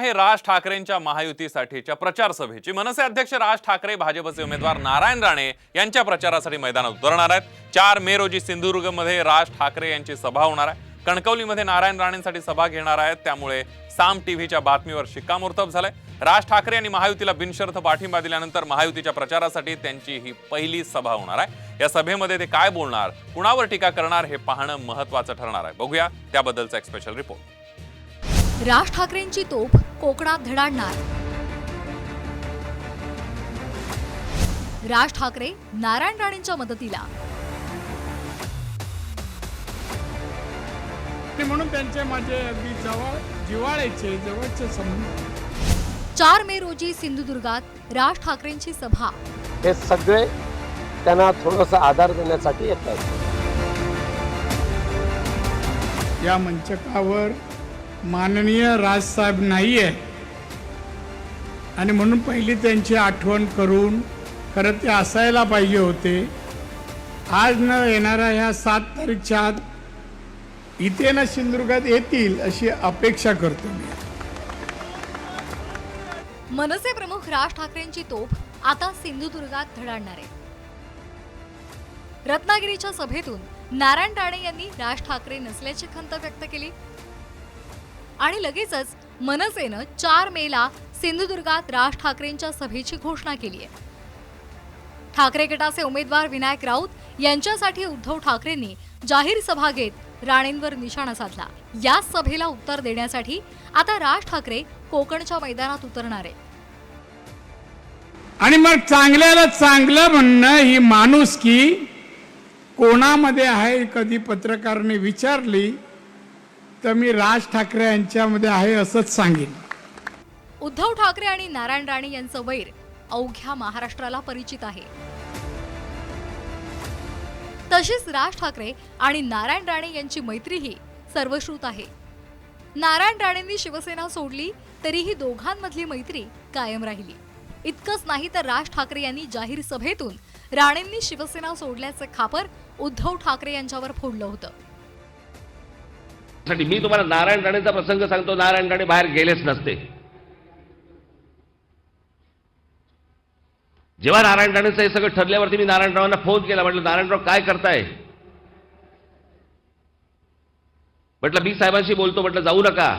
आहे राज ठाकरेंच्या महायुतीसाठीच्या प्रचार सभेची। मनसे अध्यक्ष राज ठाकरे भाजपचे उमेदवार नारायण राणे यांच्या प्रचारासाठी मैदानात उतरणार आहेत। 4 मे रोजी सिंधुदुर्गमध्ये राज ठाकरे यांची सभा होणार आहे। कणकवलीमध्ये नारायण राणेंसाठी सभा घेणार आहेत, त्यामुळे साम टीव्हीच्या बातमीवर शिक्कामोर्तब झालंय। राज ठाकरे यांनी महायुतीला बिनशर्त पाठिंबा दिल्यानंतर महायुतीच्या प्रचारासाठी त्यांची ही पहिली सभा होणार आहे। या सभेमध्ये ते काय बोलणार, कुणावर टीका करणार हे पाहणं महत्त्वाचं ठरणार आहे। बघूया त्याबद्दलचा एक स्पेशल रिपोर्ट। राज ठाकरेंची तोफ कोकणात धडाडणार। राज ठाकरे नारायण राणेंच्या मदतीला। म्हणून त्यांचे माझे अगदी जिव्हाळ्याचे जवळचे संबंध। 4 मे रोजी सिंधुदुर्गात राज ठाकरेंची सभा। हे सगळे त्यांना थोडासा आधार देण्यासाठी येतात। या मंचकावर माननीय राजसाहेब नाहीये आणि म्हणून पहिली त्यांची आठवण करून खरं ते असायला पाहिजे होते। आज न येणाऱ्या ह्या 7 तारीखच्या आत इथे ना सिंधुदुर्गात येतील अशी अपेक्षा करतो मी। मनसे प्रमुख राज ठाकरेंची तोफ आता सिंधुदुर्गात धडाडणार आहे। रत्नागिरीच्या सभेतून नारायण राणे यांनी राज ठाकरे नसल्याची खंत व्यक्त केली आणि लगेचच मनसेनं 4 मेला सिंधुदुर्गात राज ठाकरेंच्या सभेची घोषणा केली आहे। ठाकरे गटाचे उमेदवार विनायक राऊत यांच्यासाठी उद्धव ठाकरेंनी जाहीर सभा घेत राणेंवर निशाणा साधला। या सभेला उत्तर देण्यासाठी आता राज ठाकरे कोकणच्या मैदानात उतरणार आहे। आणि मग चांगल्याला चांगलं म्हणणं ही माणुसकी कोणामध्ये आहे, कधी पत्रकाराने विचारली तर मी राज ठाकरे यांच्यामध्ये आहे असंच सांगेन। उद्धव ठाकरे आणि नारायण राणे यांचं वैर अवघ्या महाराष्ट्राला परिचित आहे। तशीच राज ठाकरे आणि नारायण राणे यांची मैत्रीही सर्वश्रुत आहे। नारायण राणेंनी शिवसेना सोडली तरीही दोघांमधली मैत्री कायम राहिली। इतकंच नाही तर राज ठाकरे यांनी जाहीर सभेतून राणेंनी शिवसेना सोडल्याचं खापर उद्धव ठाकरे यांच्यावर फोडलं होतं। मी तुम्हाला नारायण राणेंचा प्रसंग सांगतो। नारायण राणे बाहेर गेलेच नसते। जेव्हा नारायण राणेंचं हे सगळं ठरल्यावरती मी नारायण रावांना फोन केला, म्हटलं नारायणराव काय करताय? म्हटलं मी साहेबांशी बोलतो, म्हटलं जाऊ नका।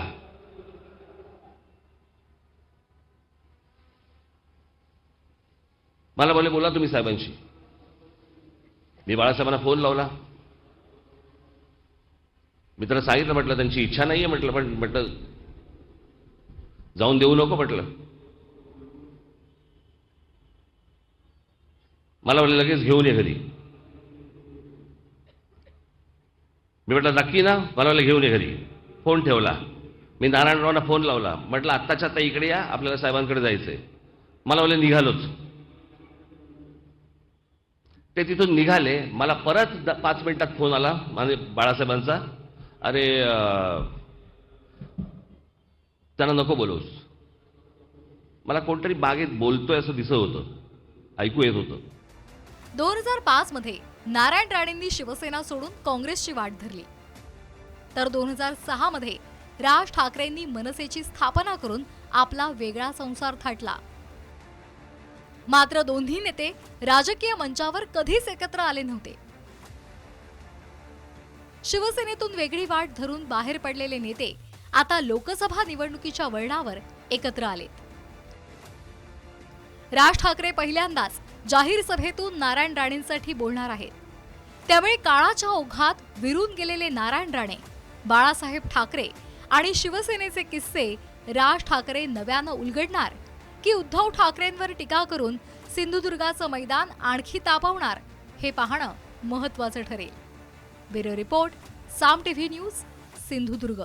मला बोलले बोला तुम्ही साहेबांशी। मी बाळासाहेबांना फोन लावला, मी त्याला सांगितलं म्हटलं त्यांची इच्छा नाहीये म्हटलं, पण म्हटलं जाऊन देऊ नको म्हटलं। मला म्हटलं लगेच घेऊन ये घरी। मी म्हटलं नक्की ना? मला म्हटलं घेऊन ये घरी। फोन ठेवला। मी नारायणरावांना फोन लावला, म्हटलं आत्ताच्या आता इकडे या, आपल्याला साहेबांकडे जायचंय। मला बोलले निघालोच। ते तिथून निघाले। मला परत 5 मिनिटात फोन आला म्हणजे बाळासाहेबांचा, अरे त्यांना नको बोलवूस। मला कोणतरी बागेत बोलतोय असं दिसत होतं, ऐकू येत होतं। 2005 मध्ये नारायण राणेंनी शिवसेना सोडून काँग्रेसची वाट धरली, तर 2006 मध्ये राज ठाकरेंनी मनसेची स्थापना करून आपला वेगळा संसार थाटला। मात्र दोन्ही नेते राजकीय मंचावर कधीच एकत्र आले नव्हते। शिवसेनेतून वेगळी वाट धरून बाहेर पडलेले नेते आता लोकसभा निवडणुकीच्या वळणावर एकत्र आलेत। राज ठाकरे पहिल्यांदाच जाहीर सभेतून नारायण राणेंसाठी बोलणार आहेत, त्यामुळे काळाच्या ओघात विरून गेलेले नारायण राणे, बाळासाहेब ठाकरे आणि शिवसेनेचे किस्से राज ठाकरे नव्यानं उलगडणार की उद्धव ठाकरेंवर टीका करून सिंधुदुर्गाचं मैदान आणखी तापवणार हे पाहणं महत्त्वाचं ठरेल। ब्युरो रिपोर्ट, साम टीव्ही न्यूज, सिंधुदुर्ग।